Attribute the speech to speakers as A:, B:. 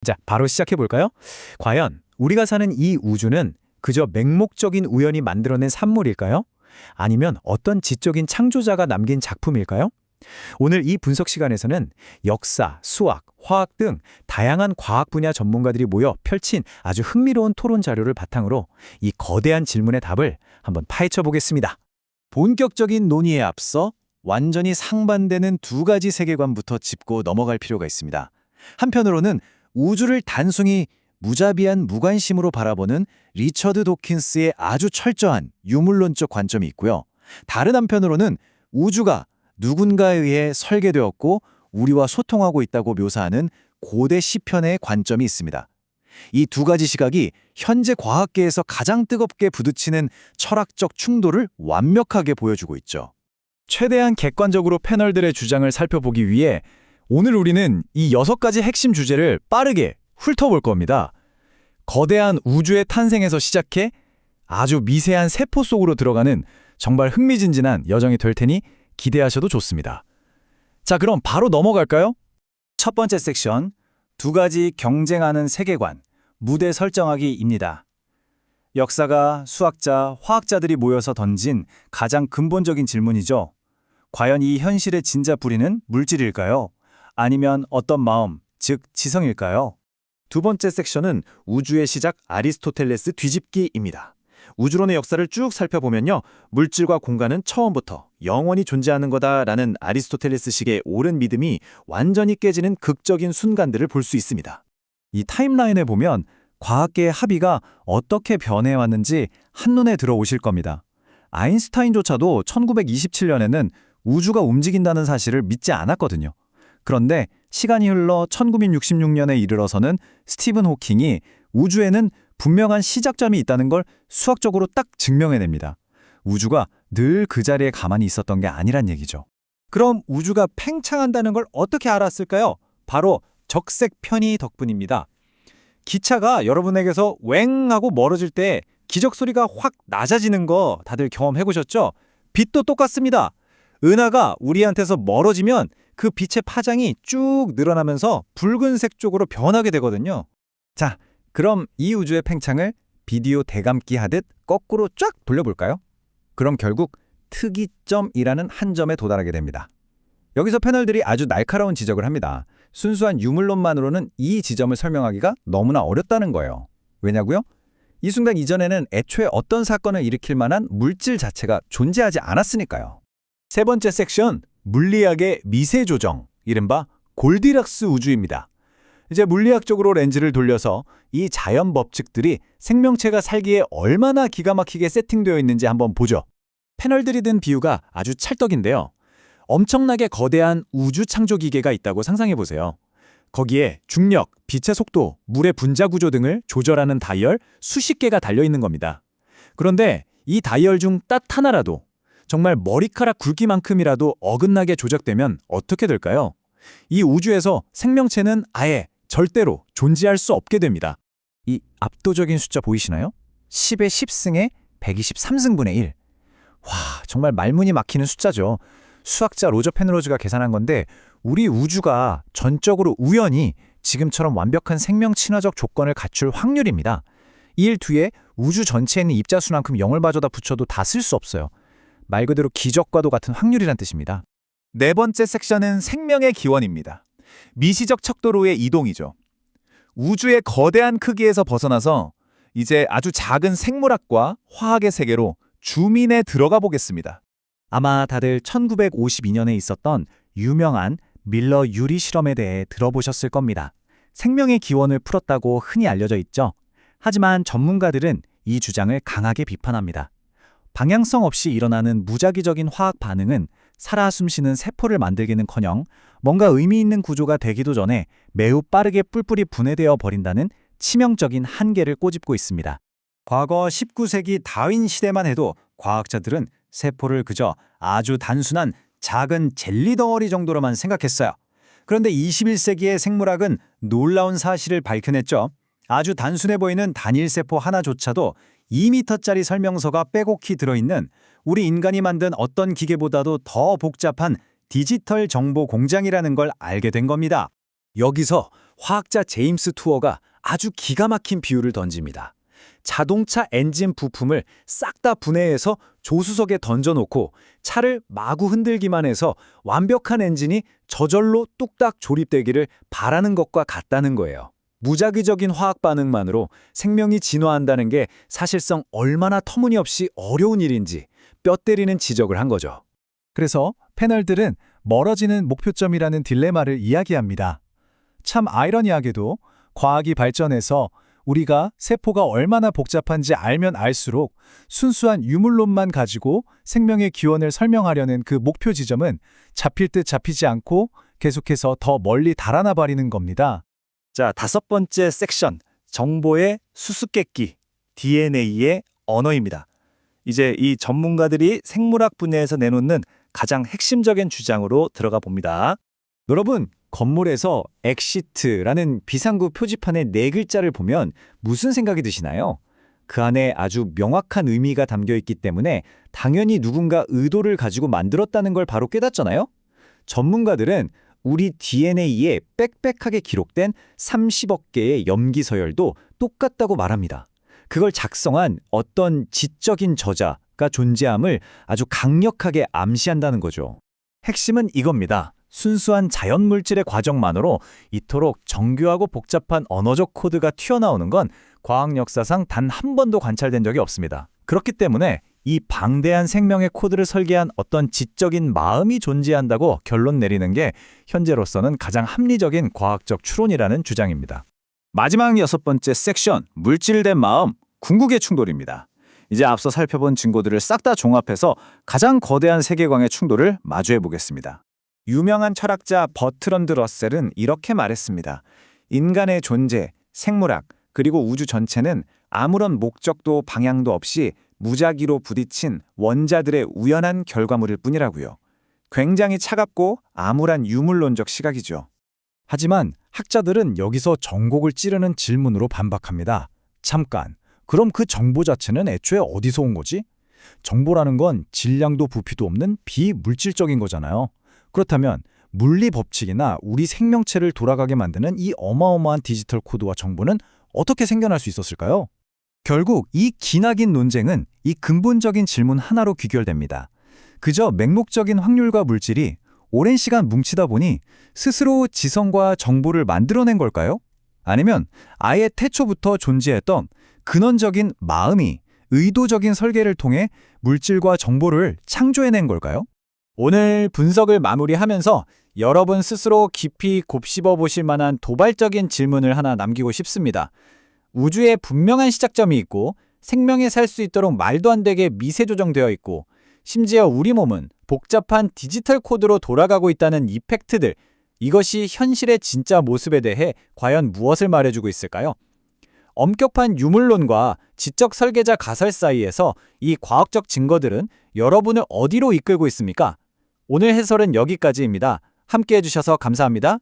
A: 자, 바로 시작해볼까요? 과연 우리가 사는 이 우주는 그저 맹목적인 우연이 만들어낸 산물일까요? 아니면 어떤 지적인 창조자가 남긴 작품일까요? 오늘 이 분석 시간에서는 역사, 수학, 화학 등 다양한 과학 분야 전문가들이 모여 펼친 아주 흥미로운 토론 자료를 바탕으로 이 거대한 질문의 답을 한번 파헤쳐 보겠습니다.
B: 본격적인 논의에 앞서 완전히 상반되는 두 가지 세계관부터 짚고 넘어갈 필요가 있습니다. 한편으로는 우주를 단순히 무자비한 무관심으로 바라보는 리처드 도킨스의 아주 철저한 유물론적 관점이 있고요. 다른 한편으로는 우주가 누군가에 의해 설계되었고 우리와 소통하고 있다고 묘사하는 고대 시편의 관점이 있습니다. 이 두 가지 시각이 현재 과학계에서 가장 뜨겁게 부딪히는 철학적 충돌을 완벽하게 보여주고 있죠.
A: 최대한 객관적으로 패널들의 주장을 살펴보기 위해 오늘 우리는 이 6가지 핵심 주제를 빠르게 훑어볼 겁니다. 거대한 우주의 탄생에서 시작해 아주 미세한 세포 속으로 들어가는 정말 흥미진진한 여정이 될 테니 기대하셔도 좋습니다. 자, 그럼 바로 넘어갈까요?
B: 첫 번째 섹션, 두 가지 경쟁하는 세계관, 무대 설정하기입니다. 역사가 수학자, 화학자들이 모여서 던진 가장 근본적인 질문이죠. 과연 이 현실의 진짜 뿌리는 물질일까요? 아니면 어떤 마음, 즉 지성일까요? 두 번째 섹션은 우주의 시작 아리스토텔레스 뒤집기입니다. 우주론의 역사를 쭉 살펴보면요, 물질과 공간은 처음부터 영원히 존재하는 거다라는 아리스토텔레스식의 옳은 믿음이 완전히 깨지는 극적인 순간들을 볼 수 있습니다.
A: 이 타임라인에 보면 과학계의 합의가 어떻게 변해왔는지 한눈에 들어오실 겁니다. 아인슈타인조차도 1927년에는 우주가 움직인다는 사실을 믿지 않았거든요. 그런데 시간이 흘러 1966년에 이르러서는 스티븐 호킹이 우주에는 분명한 시작점이 있다는 걸 수학적으로 딱 증명해냅니다. 우주가 늘 그 자리에 가만히 있었던 게 아니란 얘기죠.
B: 그럼 우주가 팽창한다는 걸 어떻게 알았을까요? 바로 적색 편의 덕분입니다. 기차가 여러분에게서 웽 하고 멀어질 때 기적 소리가 확 낮아지는 거 다들 경험해보셨죠? 빛도 똑같습니다. 은하가 우리한테서 멀어지면 그 빛의 파장이 쭉 늘어나면서 붉은색 쪽으로 변하게 되거든요.
A: 자, 그럼 이 우주의 팽창을 비디오 대감기 하듯 거꾸로 쫙 돌려볼까요? 그럼 결국 특이점이라는 한 점에 도달하게 됩니다. 여기서 패널들이 아주 날카로운 지적을 합니다. 순수한 유물론만으로는 이 지점을 설명하기가 너무나 어렵다는 거예요. 왜냐고요? 이 순간 이전에는 애초에 어떤 사건을 일으킬 만한 물질 자체가 존재하지 않았으니까요.
B: 세 번째 섹션, 물리학의 미세 조정, 이른바 골디락스 우주입니다. 이제 물리학적으로 렌즈를 돌려서 이 자연 법칙들이 생명체가 살기에 얼마나 기가 막히게 세팅되어 있는지 한번 보죠. 패널들이 든 비유가 아주 찰떡인데요. 엄청나게 거대한 우주 창조 기계가 있다고 상상해 보세요. 거기에 중력, 빛의 속도, 물의 분자 구조 등을 조절하는 다이얼 수십 개가 달려 있는 겁니다. 그런데 이 다이얼 중 딱 하나라도 정말 머리카락 굵기만큼이라도 어긋나게 조작되면 어떻게 될까요? 이 우주에서 생명체는 아예 절대로 존재할 수 없게 됩니다.
A: 이 압도적인 숫자 보이시나요? 10의 10승에 123승분의 1. 와, 정말 말문이 막히는 숫자죠. 수학자 로저 페너로즈가 계산한 건데 우리 우주가 전적으로 우연히 지금처럼 완벽한 생명 친화적 조건을 갖출 확률입니다. 1 뒤에 우주 전체에 있는 입자수만큼 0을 마저다 붙여도 다 쓸 수 없어요. 말 그대로 기적과도 같은 확률이란 뜻입니다.
B: 네 번째 섹션은 생명의 기원입니다. 미시적 척도로의 이동이죠. 우주의 거대한 크기에서 벗어나서 이제 아주 작은 생물학과 화학의 세계로 주민에 들어가 보겠습니다.
A: 아마 다들 1952년에 있었던 유명한 밀러 유리 실험에 대해 들어보셨을 겁니다. 생명의 기원을 풀었다고 흔히 알려져 있죠. 하지만 전문가들은 이 주장을 강하게 비판합니다. 방향성 없이 일어나는 무작위적인 화학 반응은 살아 숨쉬는 세포를 만들기는커녕 뭔가 의미 있는 구조가 되기도 전에 매우 빠르게 뿔뿔이 분해되어 버린다는 치명적인 한계를 꼬집고 있습니다.
B: 과거 19세기 다윈 시대만 해도 과학자들은 세포를 그저 아주 단순한 작은 젤리 덩어리 정도로만 생각했어요. 그런데 21세기의 생물학은 놀라운 사실을 밝혀냈죠. 아주 단순해 보이는 단일 세포 하나조차도 2m짜리 설명서가 빼곡히 들어있는 우리 인간이 만든 어떤 기계보다도 더 복잡한 디지털 정보 공장이라는 걸 알게 된 겁니다. 여기서 화학자 제임스 투어가 아주 기가 막힌 비유를 던집니다. 자동차 엔진 부품을 싹 다 분해해서 조수석에 던져놓고 차를 마구 흔들기만 해서 완벽한 엔진이 저절로 뚝딱 조립되기를 바라는 것과 같다는 거예요. 무작위적인 화학 반응만으로 생명이 진화한다는 게 사실상 얼마나 터무니없이 어려운 일인지 뼈 때리는 지적을 한 거죠.
A: 그래서 패널들은 멀어지는 목표점이라는 딜레마를 이야기합니다. 참 아이러니하게도 과학이 발전해서 우리가 세포가 얼마나 복잡한지 알면 알수록 순수한 유물론만 가지고 생명의 기원을 설명하려는 그 목표 지점은 잡힐 듯 잡히지 않고 계속해서 더 멀리 달아나 버리는 겁니다.
C: 자, 5번째 섹션, 정보의 수수께끼, DNA의 언어입니다. 이제 이 전문가들이 생물학 분야에서 내놓는 가장 핵심적인 주장으로 들어가 봅니다.
B: 여러분, 건물에서 엑시트라는 비상구 표지판의 4글자를 보면 무슨 생각이 드시나요? 그 안에 아주 명확한 의미가 담겨 있기 때문에 당연히 누군가 의도를 가지고 만들었다는 걸 바로 깨닫잖아요? 전문가들은 우리 DNA에 빽빽하게 기록된 30억 개의 염기 서열도 똑같다고 말합니다. 그걸 작성한 어떤 지적인 저자가 존재함을 아주 강력하게 암시한다는 거죠.
A: 핵심은 이겁니다. 순수한 자연물질의 과정만으로 이토록 정교하고 복잡한 언어적 코드가 튀어나오는 건 과학 역사상 단 한 번도 관찰된 적이 없습니다. 그렇기 때문에 이 방대한 생명의 코드를 설계한 어떤 지적인 마음이 존재한다고 결론 내리는 게 현재로서는 가장 합리적인 과학적 추론이라는 주장입니다.
B: 마지막 6번째 섹션, 물질 대 마음, 궁극의 충돌입니다. 이제 앞서 살펴본 증거들을 싹 다 종합해서 가장 거대한 세계관의 충돌을 마주해 보겠습니다.
A: 유명한 철학자 버트런드 러셀은 이렇게 말했습니다. 인간의 존재, 생물학, 그리고 우주 전체는 아무런 목적도 방향도 없이 무작위로 부딪힌 원자들의 우연한 결과물일 뿐이라고요. 굉장히 차갑고 암울한 유물론적 시각이죠. 하지만 학자들은 여기서 정곡을 찌르는 질문으로 반박합니다. 잠깐, 그럼 그 정보 자체는 애초에 어디서 온 거지? 정보라는 건 질량도 부피도 없는 비물질적인 거잖아요. 그렇다면 물리 법칙이나 우리 생명체를 돌아가게 만드는 이 어마어마한 디지털 코드와 정보는 어떻게 생겨날 수 있었을까요? 결국 이 기나긴 논쟁은 이 근본적인 질문 하나로 귀결됩니다. 그저 맹목적인 확률과 물질이 오랜 시간 뭉치다 보니 스스로 지성과 정보를 만들어낸 걸까요? 아니면 아예 태초부터 존재했던 근원적인 마음이 의도적인 설계를 통해 물질과 정보를 창조해낸 걸까요? 오늘 분석을 마무리하면서 여러분 스스로 깊이 곱씹어 보실 만한 도발적인 질문을 하나 남기고 싶습니다. 우주에 분명한 시작점이 있고 생명이 살 수 있도록 말도 안 되게 미세 조정되어 있고 심지어 우리 몸은 복잡한 디지털 코드로 돌아가고 있다는 이 팩트들, 이것이 현실의 진짜 모습에 대해 과연 무엇을 말해주고 있을까요? 엄격한 유물론과 지적 설계자 가설 사이에서 이 과학적 증거들은 여러분을 어디로 이끌고 있습니까? 오늘 해설은 여기까지입니다. 함께 해주셔서 감사합니다.